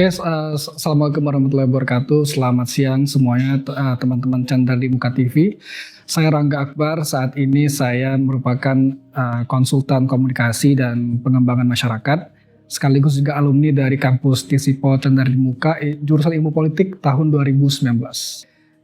Oke, assalamualaikum warahmatullahi wabarakatuh. Selamat siang semuanya, teman-teman Chandra di Muka TV. Saya Rangga Akbar. Saat ini saya merupakan konsultan komunikasi dan pengembangan masyarakat, sekaligus juga alumni dari kampus TISIPO Chandra di Muka, jurusan Ilmu Politik tahun 2019.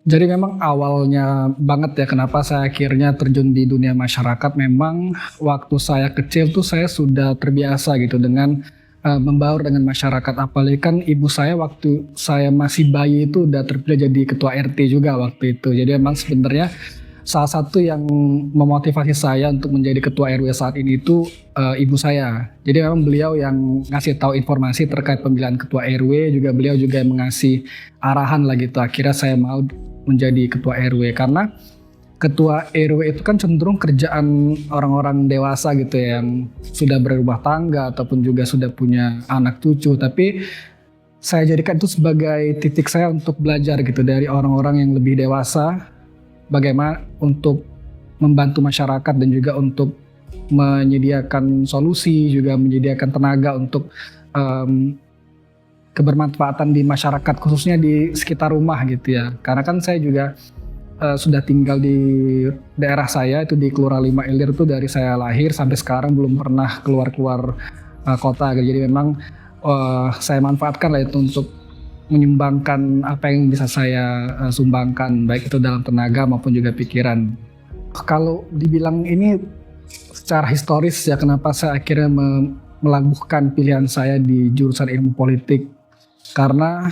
Jadi memang awalnya banget ya kenapa saya akhirnya terjun di dunia masyarakat. Memang waktu saya kecil tuh saya sudah terbiasa gitu dengan membaur dengan masyarakat, apalagi kan ibu saya waktu saya masih bayi itu udah terpilih jadi ketua RT juga waktu itu. Jadi memang sebenarnya salah satu yang memotivasi saya untuk menjadi ketua RW saat ini itu ibu saya. Jadi memang beliau yang ngasih tahu informasi terkait pemilihan ketua RW, juga beliau juga yang mengasih arahan lah gitu. Akhirnya saya mau menjadi ketua RW karena ketua RW itu kan cenderung kerjaan orang-orang dewasa gitu ya, yang sudah berumah tangga ataupun juga sudah punya anak cucu. Tapi saya jadikan itu sebagai titik saya untuk belajar gitu dari orang-orang yang lebih dewasa, bagaimana untuk membantu masyarakat dan juga untuk menyediakan solusi, juga menyediakan tenaga untuk kebermanfaatan di masyarakat, khususnya di sekitar rumah gitu ya. Karena kan saya juga sudah tinggal di daerah saya itu di Kelurahan 5 Ilir itu dari saya lahir sampai sekarang belum pernah keluar kota. Jadi memang saya manfaatkan lah itu untuk menyumbangkan apa yang bisa saya sumbangkan, baik itu dalam tenaga maupun juga pikiran. Kalau dibilang ini secara historis ya, kenapa saya akhirnya melabuhkan pilihan saya di jurusan ilmu politik, karena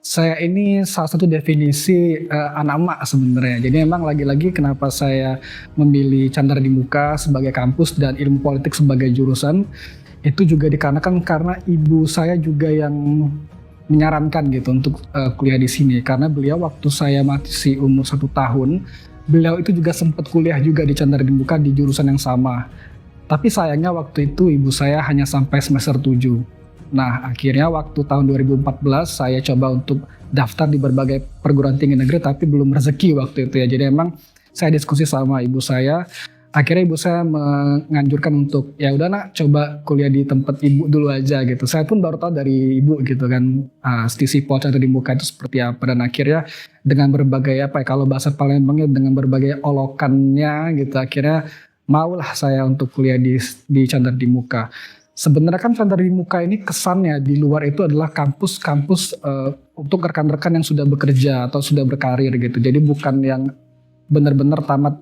saya ini salah satu definisi anak emak sebenarnya. Jadi memang lagi-lagi kenapa saya memilih Chandra di Muka sebagai kampus dan ilmu politik sebagai jurusan, itu juga dikarenakan karena ibu saya juga yang menyarankan gitu untuk kuliah di sini. Karena beliau waktu saya masih umur 1 tahun, beliau itu juga sempat kuliah juga di Chandra di Muka di jurusan yang sama. Tapi sayangnya waktu itu ibu saya hanya sampai semester 7. Nah, akhirnya waktu tahun 2014 saya coba untuk daftar di berbagai perguruan tinggi negeri, tapi belum rezeki waktu itu ya. Jadi emang saya diskusi sama ibu saya. Akhirnya ibu saya menganjurkan untuk ya udah nak, coba kuliah di tempat ibu dulu aja gitu. Saya pun baru tahu dari ibu gitu kan, TISIPO Chandra di Muka itu seperti apa. Dan akhirnya dengan berbagai kalau bahasa Palembangnya dengan berbagai olokannya gitu, akhirnya maulah saya untuk kuliah di Chandra di Muka. Sebenarnya kan Chandra di Muka ini kesannya di luar itu adalah kampus-kampus untuk rekan-rekan yang sudah bekerja atau sudah berkarir gitu. Jadi bukan yang benar-benar tamat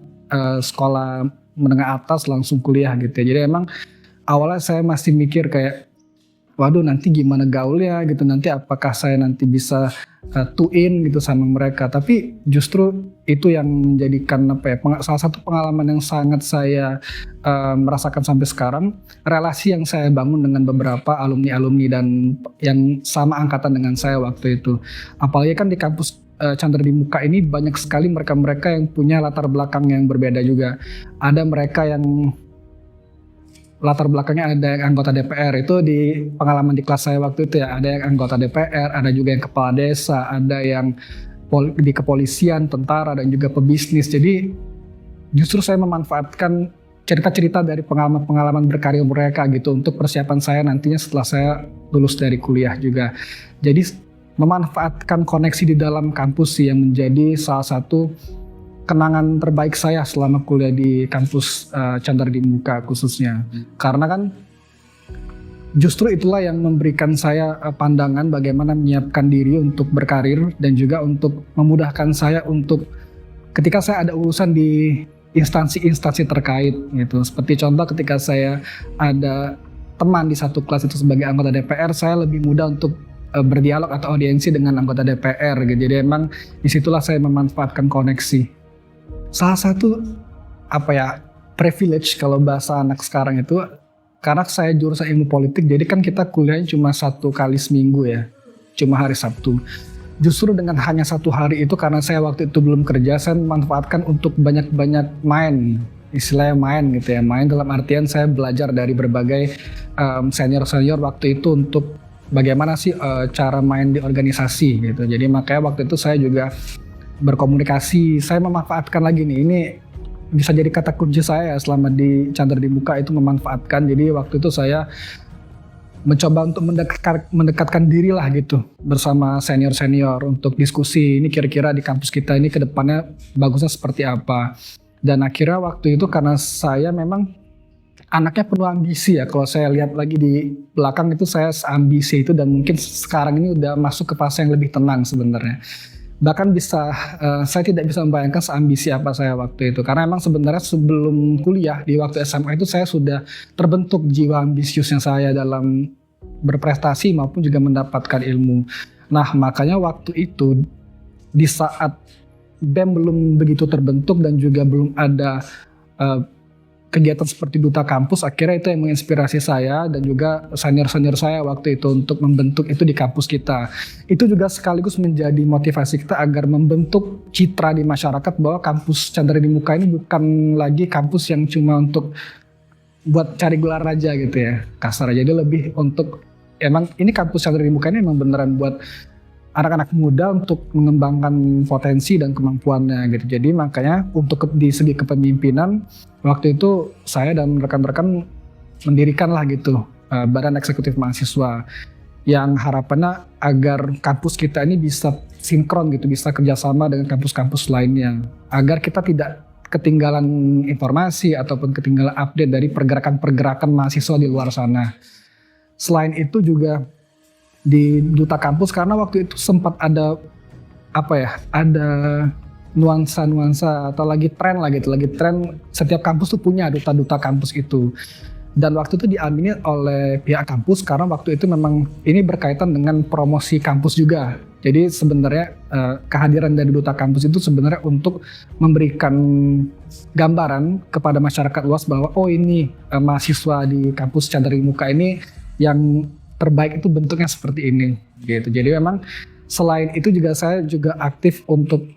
sekolah menengah atas langsung kuliah gitu ya. Jadi emang awalnya saya masih mikir kayak, waduh nanti gimana gaulnya gitu, nanti apakah saya nanti bisa tuin gitu sama mereka. Tapi justru itu yang menjadikan salah satu pengalaman yang sangat saya merasakan sampai sekarang, relasi yang saya bangun dengan beberapa alumni-alumni dan yang sama angkatan dengan saya waktu itu. Apalagi kan di kampus Chandra di Muka ini banyak sekali mereka-mereka yang punya latar belakang yang berbeda juga. Ada mereka yang latar belakangnya ada yang anggota DPR, itu di pengalaman di kelas saya waktu itu ya, ada yang anggota DPR, ada juga yang kepala desa, ada yang di kepolisian, tentara, dan juga pebisnis. Jadi justru saya memanfaatkan cerita-cerita dari pengalaman berkarir mereka gitu untuk persiapan saya nantinya setelah saya lulus dari kuliah juga. Jadi memanfaatkan koneksi di dalam kampus sih yang menjadi salah satu kenangan terbaik saya selama kuliah di kampus Chandra di Muka khususnya. Karena kan justru itulah yang memberikan saya pandangan bagaimana menyiapkan diri untuk berkarir dan juga untuk memudahkan saya untuk ketika saya ada urusan di instansi-instansi terkait gitu. Seperti contoh ketika saya ada teman di satu kelas itu sebagai anggota DPR, saya lebih mudah untuk berdialog atau audiensi dengan anggota DPR gitu. Jadi emang disitulah saya memanfaatkan koneksi. Salah satu privilege kalau bahasa anak sekarang itu, karena saya jurusan ilmu politik, jadi kan kita kuliahnya cuma 1 kali seminggu ya, cuma hari Sabtu. Justru dengan hanya 1 hari itu, karena saya waktu itu belum kerja, saya memanfaatkan untuk banyak-banyak main, istilahnya main gitu ya. Main dalam artian saya belajar dari berbagai senior-senior waktu itu untuk bagaimana sih cara main di organisasi gitu. Jadi makanya waktu itu saya juga berkomunikasi, saya memanfaatkan lagi nih, ini bisa jadi kata kunci saya selama di Chandra di Muka itu, memanfaatkan. Jadi waktu itu saya mencoba untuk mendekatkan diri lah gitu bersama senior-senior untuk diskusi ini kira-kira di kampus kita ini ke depannya bagusnya seperti apa. Dan akhirnya waktu itu karena saya memang anaknya penuh ambisi ya, kalau saya lihat lagi di belakang itu saya ambisi itu, dan mungkin sekarang ini udah masuk ke fase yang lebih tenang sebenarnya. Bahkan saya tidak bisa membayangkan seambisi apa saya waktu itu, karena emang sebenarnya sebelum kuliah di waktu SMA itu saya sudah terbentuk jiwa ambisiusnya saya dalam berprestasi maupun juga mendapatkan ilmu. Nah makanya waktu itu di saat BEM belum begitu terbentuk dan juga belum ada kegiatan seperti duta kampus, akhirnya itu yang menginspirasi saya dan juga senior-senior saya waktu itu untuk membentuk itu di kampus kita. Itu juga sekaligus menjadi motivasi kita agar membentuk citra di masyarakat bahwa kampus Chandra di Muka ini bukan lagi kampus yang cuma untuk buat cari gelar aja gitu ya, kasar. Jadi lebih untuk emang ini kampus Chandra di Muka ini emang beneran buat anak-anak muda untuk mengembangkan potensi dan kemampuannya gitu. Jadi makanya untuk di segi kepemimpinan waktu itu saya dan rekan-rekan mendirikan lah gitu badan eksekutif mahasiswa yang harapannya agar kampus kita ini bisa sinkron gitu, bisa kerjasama dengan kampus-kampus lainnya agar kita tidak ketinggalan informasi ataupun ketinggalan update dari pergerakan-pergerakan mahasiswa di luar sana. Selain itu juga di duta kampus, karena waktu itu sempat ada ada nuansa-nuansa atau lagi tren setiap kampus tuh punya duta-duta kampus itu, dan waktu itu diamini oleh pihak kampus karena waktu itu memang ini berkaitan dengan promosi kampus juga. Jadi sebenarnya kehadiran dari duta kampus itu sebenarnya untuk memberikan gambaran kepada masyarakat luas bahwa oh ini mahasiswa di kampus Chandra di Muka ini yang terbaik itu bentuknya seperti ini gitu. Jadi memang selain itu juga saya juga aktif untuk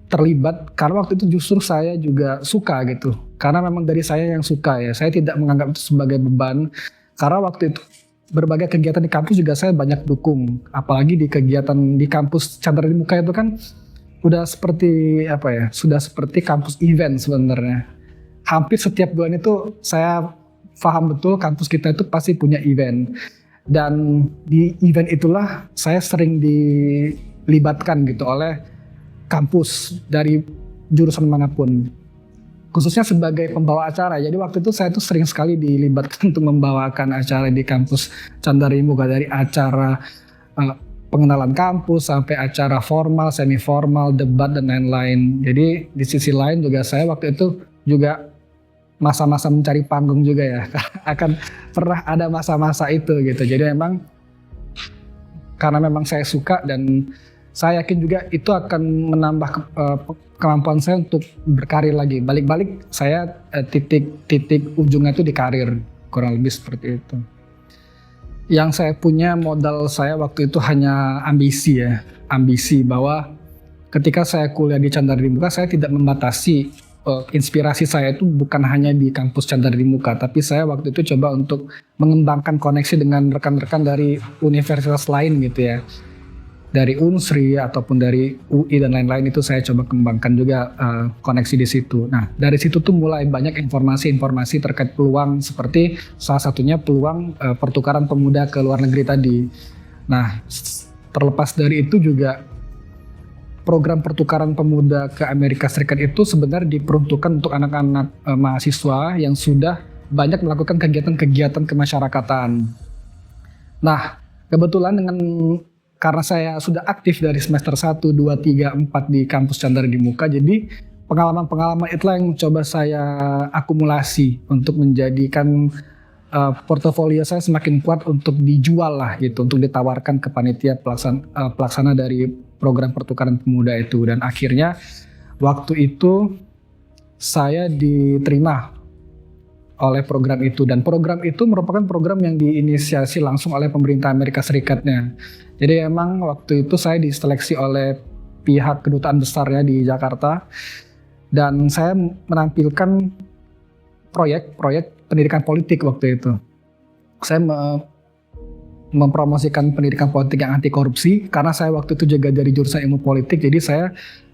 terlibat karena waktu itu justru saya juga suka gitu. Karena memang dari saya yang suka ya. Saya tidak menganggap itu sebagai beban karena waktu itu berbagai kegiatan di kampus juga saya banyak dukung. Apalagi di kegiatan di kampus Chandra di Muka itu kan udah seperti sudah seperti kampus event sebenarnya. Hampir setiap bulan itu saya paham betul kampus kita itu pasti punya event. Dan di event itulah saya sering dilibatkan gitu oleh kampus dari jurusan manapun, khususnya sebagai pembawa acara. Jadi waktu itu saya tuh sering sekali dilibatkan untuk membawakan acara di kampus Chandra di Muka, dari acara pengenalan kampus sampai acara formal, semi formal, debat dan lain-lain. Jadi di sisi lain juga saya waktu itu juga masa-masa mencari panggung juga ya, akan pernah ada masa-masa itu gitu. Jadi memang karena memang saya suka dan saya yakin juga itu akan menambah kemampuan saya untuk berkarir lagi. Balik-balik saya titik ujungnya itu di karir, kurang lebih seperti itu. Yang saya punya modal saya waktu itu hanya ambisi bahwa ketika saya kuliah di Chandra di Muka saya tidak membatasi. Inspirasi saya itu bukan hanya di kampus Chandra di Muka, tapi saya waktu itu coba untuk mengembangkan koneksi dengan rekan-rekan dari universitas lain gitu ya, dari Unsri ataupun dari UI dan lain-lain, itu saya coba kembangkan juga koneksi di situ. Nah dari situ tuh mulai banyak informasi-informasi terkait peluang, seperti salah satunya peluang pertukaran pemuda ke luar negeri tadi. Nah terlepas dari itu juga program pertukaran pemuda ke Amerika Serikat itu sebenarnya diperuntukkan untuk anak-anak mahasiswa yang sudah banyak melakukan kegiatan-kegiatan kemasyarakatan. Nah, kebetulan karena saya sudah aktif dari semester 1, 2, 3, 4 di kampus Chandra di Muka, jadi pengalaman-pengalaman itulah yang coba saya akumulasi untuk menjadikan portofolio saya semakin kuat untuk dijual lah gitu, untuk ditawarkan ke panitia pelaksana dari program pertukaran pemuda itu. Dan akhirnya waktu itu saya diterima oleh program itu, dan program itu merupakan program yang diinisiasi langsung oleh pemerintah Amerika Serikatnya. Jadi emang waktu itu saya diseleksi oleh pihak kedutaan besarnya di Jakarta, dan saya menampilkan proyek pendidikan politik waktu itu. Saya mempromosikan pendidikan politik yang anti korupsi, karena saya waktu itu juga dari jurusan ilmu politik, jadi saya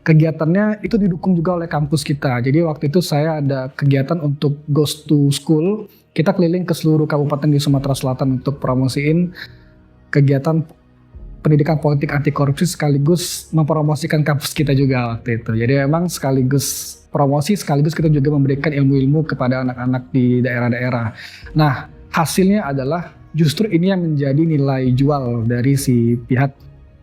kegiatannya itu didukung juga oleh kampus kita. Jadi waktu itu saya ada kegiatan untuk Goes to School, kita keliling ke seluruh kabupaten di Sumatera Selatan untuk promosiin kegiatan pendidikan politik anti korupsi sekaligus mempromosikan kampus kita juga waktu itu. Jadi memang sekaligus promosi, sekaligus kita juga memberikan ilmu-ilmu kepada anak-anak di daerah-daerah. Nah, hasilnya adalah justru ini yang menjadi nilai jual dari si pihak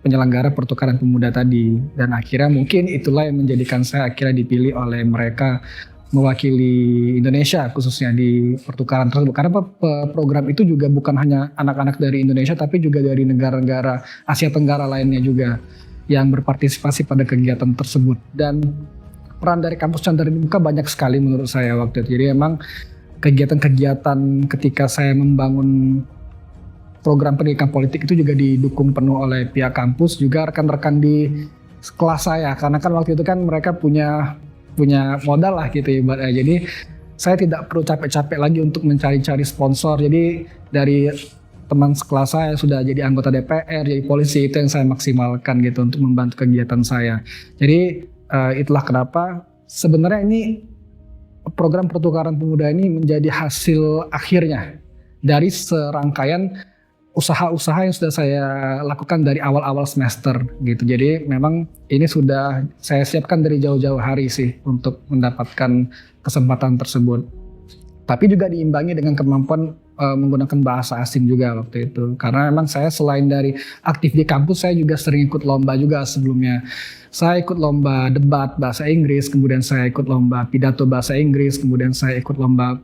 penyelenggara pertukaran pemuda tadi. Dan akhirnya mungkin itulah yang menjadikan saya akhirnya dipilih oleh mereka mewakili Indonesia khususnya di pertukaran tersebut. Karena program itu juga bukan hanya anak-anak dari Indonesia tapi juga dari negara-negara Asia Tenggara lainnya juga yang berpartisipasi pada kegiatan tersebut. Dan peran dari kampus Chandra di Muka banyak sekali menurut saya waktu itu. Jadi emang kegiatan-kegiatan ketika saya membangun program pendidikan politik itu juga didukung penuh oleh pihak kampus, juga rekan-rekan di kelas saya, karena kan waktu itu kan mereka punya modal lah gitu ibaratnya. Jadi saya tidak perlu capek-capek lagi untuk mencari-cari sponsor. Jadi dari teman sekelas saya sudah jadi anggota DPR, jadi polisi, itu yang saya maksimalkan gitu untuk membantu kegiatan saya. Jadi itulah kenapa sebenarnya ini program pertukaran pemuda ini menjadi hasil akhirnya dari serangkaian usaha-usaha yang sudah saya lakukan dari awal-awal semester gitu. Jadi memang ini sudah saya siapkan dari jauh-jauh hari sih untuk mendapatkan kesempatan tersebut. Tapi juga diimbangi dengan kemampuan menggunakan bahasa asing juga waktu itu. Karena memang saya selain dari aktif di kampus, saya juga sering ikut lomba juga sebelumnya. Saya ikut lomba debat bahasa Inggris, kemudian saya ikut lomba pidato bahasa Inggris, kemudian saya ikut lomba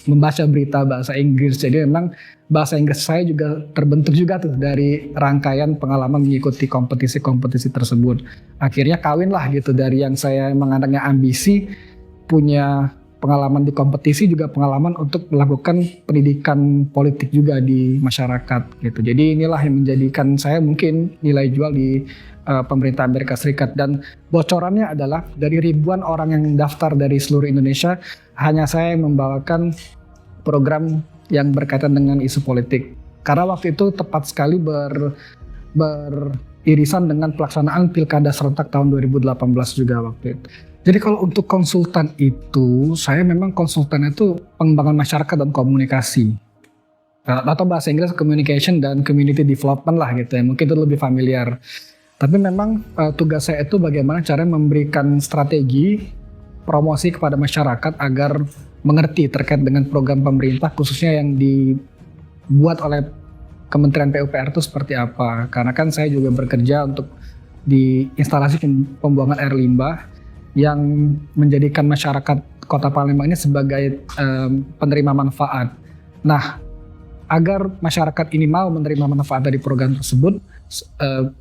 membaca berita bahasa Inggris. Jadi memang bahasa Inggris saya juga terbentuk juga tuh dari rangkaian pengalaman mengikuti kompetisi-kompetisi tersebut. Akhirnya kawin lah gitu dari yang saya emang anaknya ambisi, punya pengalaman di kompetisi, juga pengalaman untuk melakukan pendidikan politik juga di masyarakat gitu. Jadi inilah yang menjadikan saya mungkin nilai jual di pemerintah Amerika Serikat. Dan bocorannya adalah dari ribuan orang yang daftar dari seluruh Indonesia, hanya saya yang membawakan program yang berkaitan dengan isu politik. Karena waktu itu tepat sekali beririsan dengan pelaksanaan Pilkada serentak tahun 2018 juga waktu itu. Jadi kalau untuk konsultan itu, saya memang konsultannya itu pengembangan masyarakat dan komunikasi. Atau bahasa Inggris communication dan community development lah gitu ya, mungkin itu lebih familiar. Tapi memang tugas saya itu bagaimana cara memberikan strategi promosi kepada masyarakat agar mengerti terkait dengan program pemerintah khususnya yang dibuat oleh Kementerian PUPR itu seperti apa. Karena kan saya juga bekerja untuk di instalasi pembuangan air limbah yang menjadikan masyarakat Kota Palembang ini sebagai penerima manfaat. Nah, agar masyarakat ini mau menerima manfaat dari program tersebut,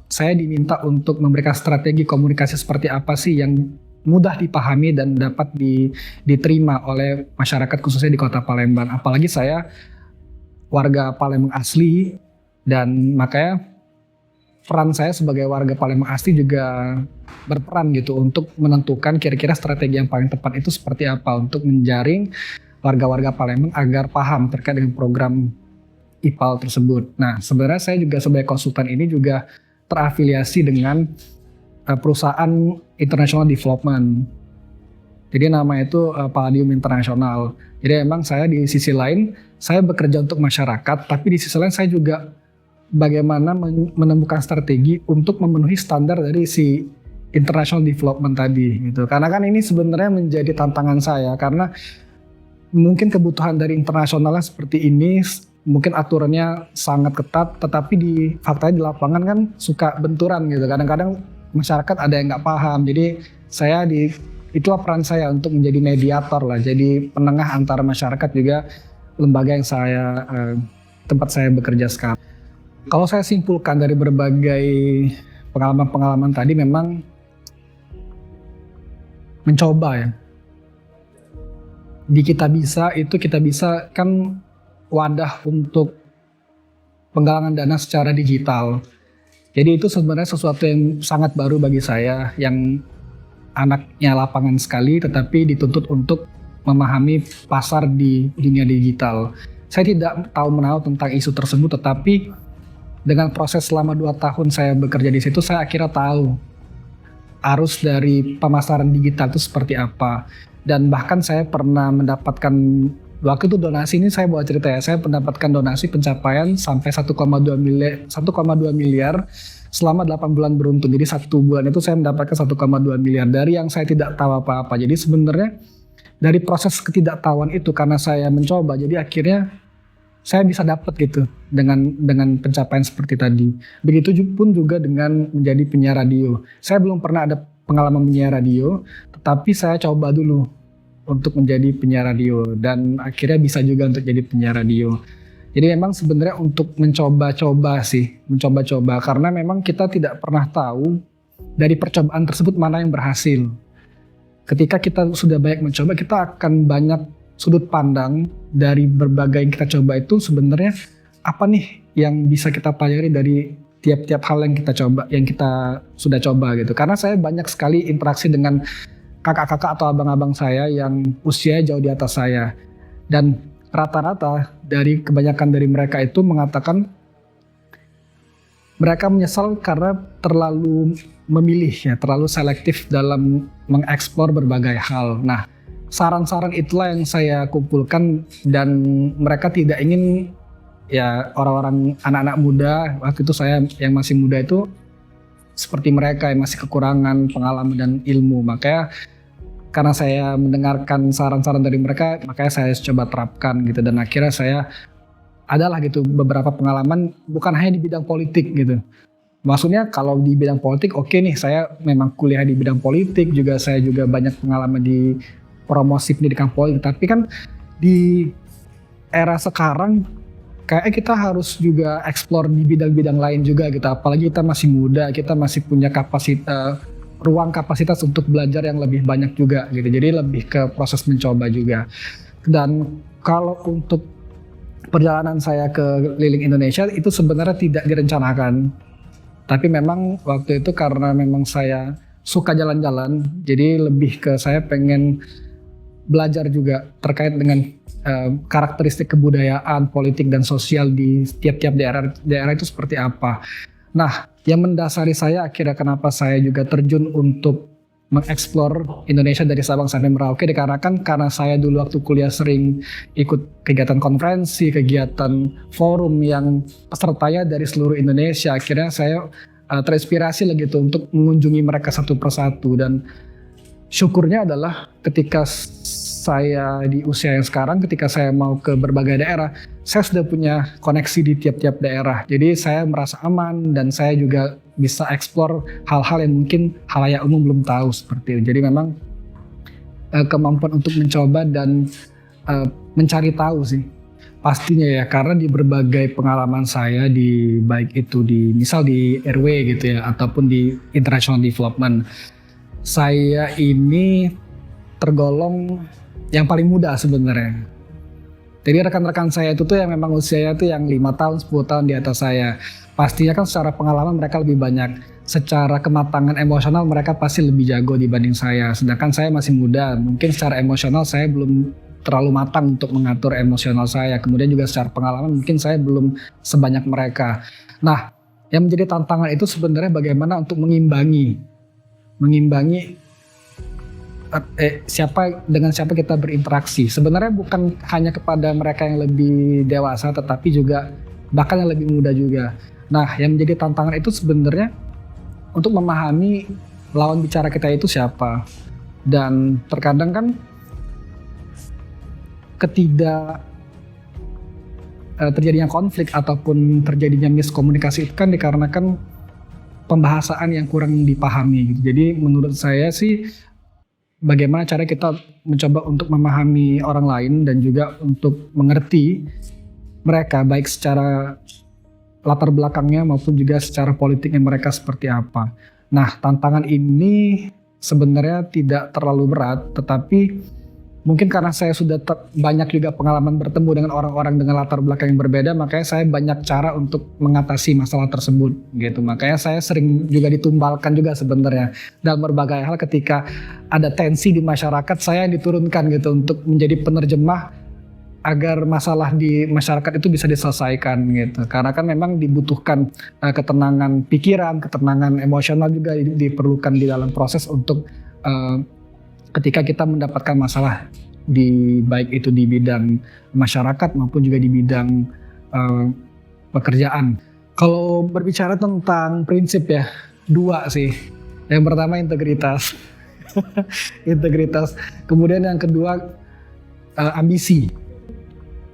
saya diminta untuk memberikan strategi komunikasi seperti apa sih yang mudah dipahami dan dapat diterima oleh masyarakat khususnya di Kota Palembang. Apalagi saya warga Palembang asli, dan makanya peran saya sebagai warga Palembang asli juga berperan gitu untuk menentukan kira-kira strategi yang paling tepat itu seperti apa untuk menjaring warga-warga Palembang agar paham terkait dengan program IPAL tersebut. Nah, sebenarnya saya juga sebagai konsultan ini juga terafiliasi dengan perusahaan International Development. Jadi nama itu Palladium International. Jadi emang saya di sisi lain saya bekerja untuk masyarakat, tapi di sisi lain saya juga bagaimana menemukan strategi untuk memenuhi standar dari si international development tadi gitu. Karena kan ini sebenarnya menjadi tantangan saya, karena mungkin kebutuhan dari internasionalnya seperti ini, mungkin aturannya sangat ketat, tetapi faktanya di lapangan kan suka benturan gitu. Kadang-kadang masyarakat ada yang nggak paham. Jadi itulah peran saya untuk menjadi mediator lah, jadi penengah antara masyarakat juga lembaga yang tempat saya bekerja sekarang. Kalau saya simpulkan dari berbagai pengalaman-pengalaman tadi, memang mencoba ya. Di Kita Bisa kan wadah untuk penggalangan dana secara digital. Jadi itu sebenarnya sesuatu yang sangat baru bagi saya, yang anaknya lapangan sekali tetapi dituntut untuk memahami pasar di dunia digital. Saya tidak tahu menahu tentang isu tersebut, tetapi dengan proses selama 2 tahun saya bekerja di situ, saya akhirnya tahu arus dari pemasaran digital itu seperti apa. Dan bahkan saya pernah mendapatkan, waktu itu donasi ini saya bawa cerita ya, saya mendapatkan donasi pencapaian sampai 1,2 miliar selama 8 bulan beruntun. Jadi 1 bulan itu saya mendapatkan 1,2 miliar dari yang saya tidak tahu apa-apa. Jadi sebenarnya dari proses ketidaktahuan itu, karena saya mencoba, jadi akhirnya saya bisa dapat gitu dengan pencapaian seperti tadi. Begitu pun juga dengan menjadi penyiar radio. Saya belum pernah ada pengalaman menyiar radio, tetapi saya coba dulu untuk menjadi penyiar radio dan akhirnya bisa juga untuk jadi penyiar radio. Jadi memang sebenarnya untuk mencoba-coba karena memang kita tidak pernah tahu dari percobaan tersebut mana yang berhasil. Ketika kita sudah banyak mencoba, kita akan banyak sudut pandang dari berbagai yang kita coba itu sebenarnya apa nih yang bisa kita pelajari dari tiap-tiap hal yang kita coba, yang kita sudah coba gitu. Karena saya banyak sekali interaksi dengan kakak-kakak atau abang-abang saya yang usianya jauh di atas saya. Dan rata-rata dari kebanyakan dari mereka itu mengatakan mereka menyesal karena terlalu memilih ya, terlalu selektif dalam mengeksplor berbagai hal. Nah, saran-saran itulah yang saya kumpulkan dan mereka tidak ingin ya orang-orang anak-anak muda, waktu itu saya yang masih muda itu seperti mereka yang masih kekurangan pengalaman dan ilmu. Makanya karena saya mendengarkan saran-saran dari mereka, makanya saya coba terapkan gitu, dan akhirnya saya adalah gitu beberapa pengalaman bukan hanya di bidang politik gitu. Maksudnya kalau di bidang politik oke nih, saya memang kuliah di bidang politik, juga saya juga banyak pengalaman di promosi pendidikan politik, tapi kan di era sekarang kayaknya kita harus juga explore di bidang-bidang lain juga gitu, apalagi kita masih muda, kita masih punya ruang kapasitas untuk belajar yang lebih banyak juga gitu, jadi lebih ke proses mencoba juga. Dan kalau untuk perjalanan saya ke keliling Indonesia itu sebenarnya tidak direncanakan, tapi memang waktu itu karena memang saya suka jalan-jalan, jadi lebih ke saya pengen belajar juga terkait dengan karakteristik kebudayaan, politik dan sosial di tiap-tiap daerah itu seperti apa. Nah, yang mendasari saya akhirnya kenapa saya juga terjun untuk mengeksplor Indonesia dari Sabang sampai Merauke dikarenakan karena saya dulu waktu kuliah sering ikut kegiatan konferensi, kegiatan forum yang pesertanya dari seluruh Indonesia. Akhirnya saya terinspirasi lagi tuh untuk mengunjungi mereka satu persatu, dan syukurnya adalah ketika saya di usia yang sekarang, ketika saya mau ke berbagai daerah, saya sudah punya koneksi di tiap-tiap daerah. Jadi saya merasa aman dan saya juga bisa eksplor hal-hal yang mungkin halayak umum belum tahu seperti itu. Jadi memang kemampuan untuk mencoba dan mencari tahu sih pastinya ya, karena di berbagai pengalaman saya di baik itu di misal di RW gitu ya ataupun di international development, saya ini tergolong yang paling muda sebenarnya. Jadi rekan-rekan saya itu tuh yang memang usianya tuh yang 5 tahun, 10 tahun di atas saya. Pastinya kan secara pengalaman mereka lebih banyak. Secara kematangan emosional mereka pasti lebih jago dibanding saya. Sedangkan saya masih muda, mungkin secara emosional saya belum terlalu matang untuk mengatur emosional saya. Kemudian juga secara pengalaman mungkin saya belum sebanyak mereka. Nah, yang menjadi tantangan itu sebenarnya bagaimana untuk mengimbangi siapa kita berinteraksi. Sebenarnya bukan hanya kepada mereka yang lebih dewasa, tetapi juga bahkan yang lebih muda juga. Nah, yang menjadi tantangan itu sebenarnya untuk memahami lawan bicara kita itu siapa. Dan terkadang kan terjadinya konflik ataupun terjadinya miskomunikasi itu kan dikarenakan pembahasaan yang kurang dipahami gitu. Jadi menurut saya sih bagaimana cara kita mencoba untuk memahami orang lain dan juga untuk mengerti mereka baik secara latar belakangnya maupun juga secara politiknya mereka seperti apa. Nah, tantangan ini sebenarnya tidak terlalu berat, tetapi mungkin karena saya sudah banyak juga pengalaman bertemu dengan orang-orang dengan latar belakang yang berbeda, makanya saya banyak cara untuk mengatasi masalah tersebut gitu. Makanya saya sering juga ditumbalkan juga sebenarnya dalam berbagai hal. Ketika ada tensi di masyarakat, saya diturunkan gitu untuk menjadi penerjemah agar masalah di masyarakat itu bisa diselesaikan gitu. Karena kan memang dibutuhkan ketenangan pikiran, ketenangan emosional juga diperlukan di dalam proses untuk ketika kita mendapatkan masalah baik itu di bidang masyarakat maupun juga di bidang pekerjaan. Kalau berbicara tentang prinsip ya, 2 sih. Yang pertama integritas. Integritas. Kemudian yang kedua ambisi.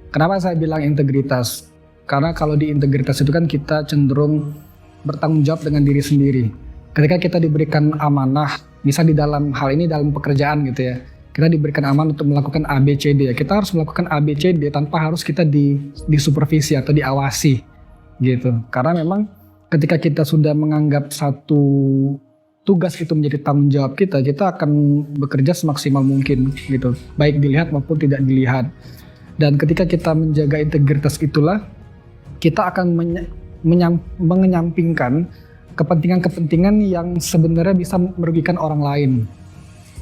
Kenapa saya bilang integritas? Karena kalau di integritas itu kan kita cenderung bertanggung jawab dengan diri sendiri. Ketika kita diberikan amanah, bisa di dalam hal ini dalam pekerjaan gitu ya. Kita diberikan amanah untuk melakukan A, B, C, D. Kita harus melakukan A, B, C, D tanpa harus kita disupervisi atau diawasi gitu. Karena memang ketika kita sudah menganggap satu tugas itu menjadi tanggung jawab kita akan bekerja semaksimal mungkin gitu. Baik dilihat maupun tidak dilihat. Dan ketika kita menjaga integritas itulah, kita akan menyampingkan kepentingan-kepentingan yang sebenarnya bisa merugikan orang lain.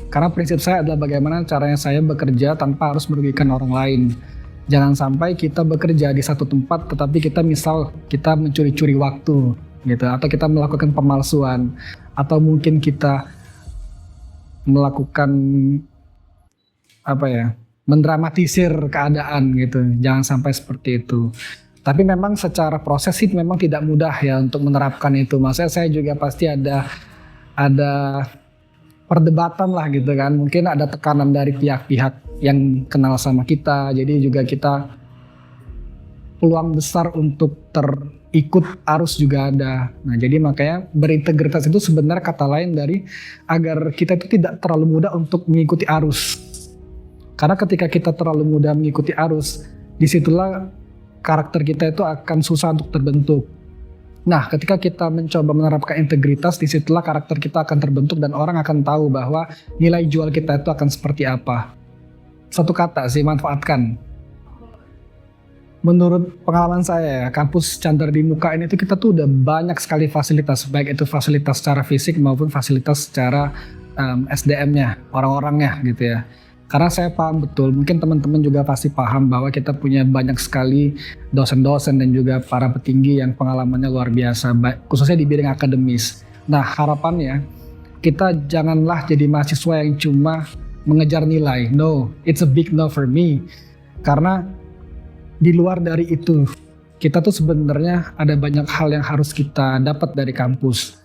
Karena prinsip saya adalah bagaimana caranya saya bekerja tanpa harus merugikan orang lain. Jangan sampai kita bekerja di satu tempat, tetapi kita mencuri-curi waktu, gitu, atau kita melakukan pemalsuan, atau mungkin kita melakukan mendramatisir keadaan gitu. Jangan sampai seperti itu. Tapi memang secara proses sih memang tidak mudah ya untuk menerapkan itu. Maksudnya saya juga pasti ada perdebatan lah gitu kan. Mungkin ada tekanan dari pihak-pihak yang kenal sama kita. Jadi juga kita peluang besar untuk terikut arus juga ada. Nah jadi makanya berintegritas itu sebenarnya kata lain dari agar kita itu tidak terlalu mudah untuk mengikuti arus. Karena ketika kita terlalu mudah mengikuti arus, disitulah karakter kita itu akan susah untuk terbentuk. Nah, ketika kita mencoba menerapkan integritas, disitulah karakter kita akan terbentuk dan orang akan tahu bahwa nilai jual kita itu akan seperti apa. Satu kata sih, manfaatkan. Menurut pengalaman saya, kampus Chandra di Muka ini tuh kita tuh udah banyak sekali fasilitas, baik itu fasilitas secara fisik maupun fasilitas secara SDM-nya, orang-orangnya gitu ya. Karena saya paham betul, mungkin teman-teman juga pasti paham bahwa kita punya banyak sekali dosen-dosen dan juga para petinggi yang pengalamannya luar biasa, khususnya di bidang akademis. Nah harapannya kita janganlah jadi mahasiswa yang cuma mengejar nilai. No, it's a big no for me. Karena di luar dari itu, kita tuh sebenarnya ada banyak hal yang harus kita dapat dari kampus.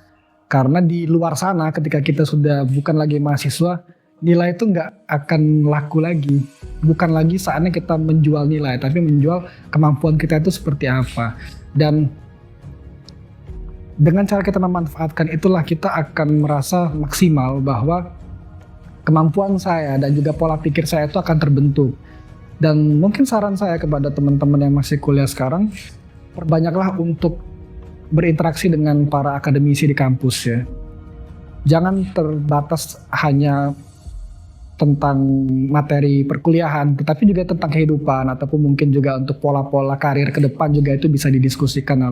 Karena di luar sana ketika kita sudah bukan lagi mahasiswa, nilai itu nggak akan laku lagi. Bukan lagi saatnya kita menjual nilai, tapi menjual kemampuan kita itu seperti apa. Dan dengan cara kita memanfaatkan itulah kita akan merasa maksimal bahwa kemampuan saya dan juga pola pikir saya itu akan terbentuk. Dan mungkin saran saya kepada teman-teman yang masih kuliah sekarang, perbanyaklah untuk berinteraksi dengan para akademisi di kampus ya. Jangan terbatas hanya tentang materi perkuliahan, tetapi juga tentang kehidupan ataupun mungkin juga untuk pola-pola karir ke depan juga itu bisa didiskusikan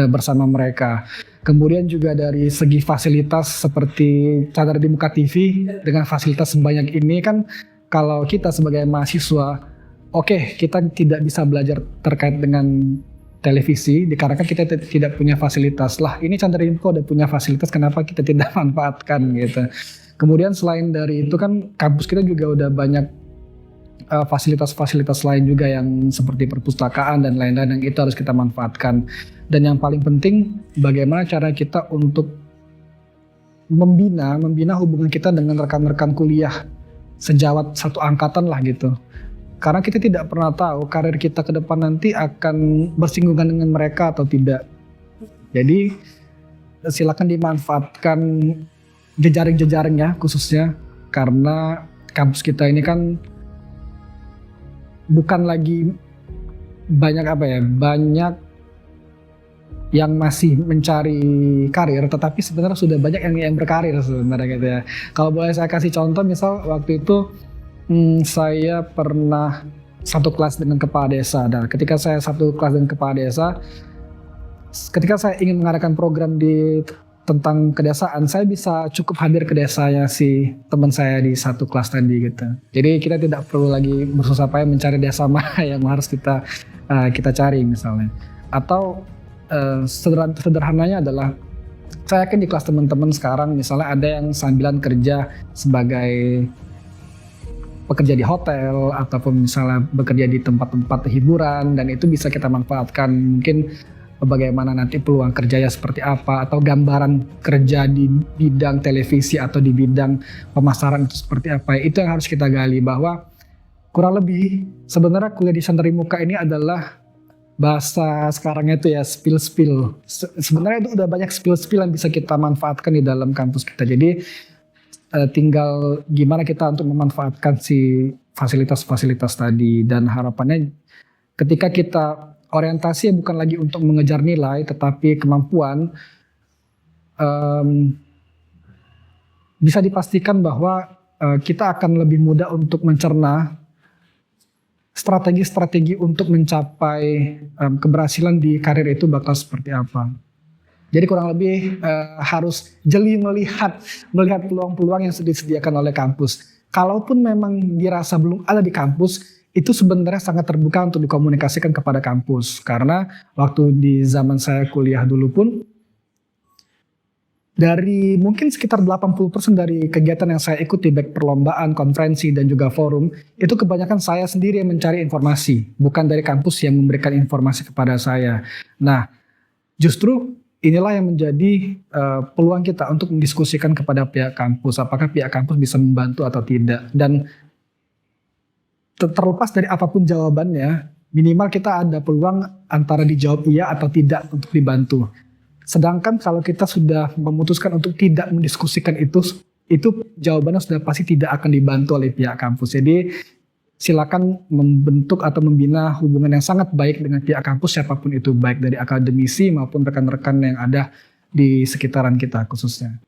bersama mereka. Kemudian juga dari segi fasilitas seperti Chandra di Muka TV dengan fasilitas sebanyak ini kan, kalau kita sebagai mahasiswa, kita tidak bisa belajar terkait dengan televisi dikarenakan kita tidak punya fasilitas. Lah ini Chandra di Muka udah punya fasilitas, kenapa kita tidak manfaatkan gitu. Kemudian selain dari itu kan kampus kita juga udah banyak fasilitas-fasilitas lain juga yang seperti perpustakaan dan lain-lain yang itu harus kita manfaatkan. Dan yang paling penting bagaimana cara kita untuk membina hubungan kita dengan rekan-rekan kuliah sejawat satu angkatan lah gitu. Karena kita tidak pernah tahu karir kita ke depan nanti akan bersinggungan dengan mereka atau tidak. Jadi silakan dimanfaatkan jejaring-jejaringnya khususnya, karena kampus kita ini kan bukan lagi banyak yang masih mencari karir, tetapi sebenarnya sudah banyak yang berkarir sebenarnya gitu ya. Kalau boleh saya kasih contoh, misal waktu itu saya pernah satu kelas dengan kepala desa. Dan ketika saya satu kelas dengan kepala desa, ketika saya ingin mengadakan program di tentang kedesaan, saya bisa cukup hadir ke desanya si teman saya di satu kelas tadi gitu. Jadi kita tidak perlu lagi bersusah payah mencari desa mana yang harus kita cari misalnya. Atau sederhananya adalah saya yakin di kelas teman-teman sekarang misalnya ada yang sambilan kerja sebagai pekerja di hotel ataupun misalnya bekerja di tempat-tempat hiburan, dan itu bisa kita manfaatkan mungkin bagaimana nanti peluang kerjanya seperti apa, atau gambaran kerja di bidang televisi atau di bidang pemasaran itu seperti apa. Itu yang harus kita gali, bahwa kurang lebih sebenarnya kuliah di Santri Muka ini adalah bahasa sekarangnya itu ya spill. Sebenarnya itu udah banyak spill yang bisa kita manfaatkan di dalam kampus kita. Jadi tinggal gimana kita untuk memanfaatkan si fasilitas-fasilitas tadi, dan harapannya ketika kita orientasi bukan lagi untuk mengejar nilai tetapi kemampuan, bisa dipastikan bahwa kita akan lebih mudah untuk mencerna strategi-strategi untuk mencapai keberhasilan di karir itu bakal seperti apa. Jadi kurang lebih harus jeli melihat peluang-peluang yang disediakan oleh kampus. Kalaupun memang dirasa belum ada di kampus, itu sebenarnya sangat terbuka untuk dikomunikasikan kepada kampus. Karena waktu di zaman saya kuliah dulu pun, dari mungkin sekitar 80% dari kegiatan yang saya ikuti, baik perlombaan, konferensi, dan juga forum, itu kebanyakan saya sendiri yang mencari informasi, bukan dari kampus yang memberikan informasi kepada saya. Nah, justru inilah yang menjadi peluang kita untuk mendiskusikan kepada pihak kampus, apakah pihak kampus bisa membantu atau tidak. Dan terlepas dari apapun jawabannya, minimal kita ada peluang antara dijawab iya atau tidak untuk dibantu. Sedangkan kalau kita sudah memutuskan untuk tidak mendiskusikan itu jawabannya sudah pasti tidak akan dibantu oleh pihak kampus. Jadi silakan membentuk atau membina hubungan yang sangat baik dengan pihak kampus, siapapun itu, baik dari akademisi maupun rekan-rekan yang ada di sekitaran kita khususnya.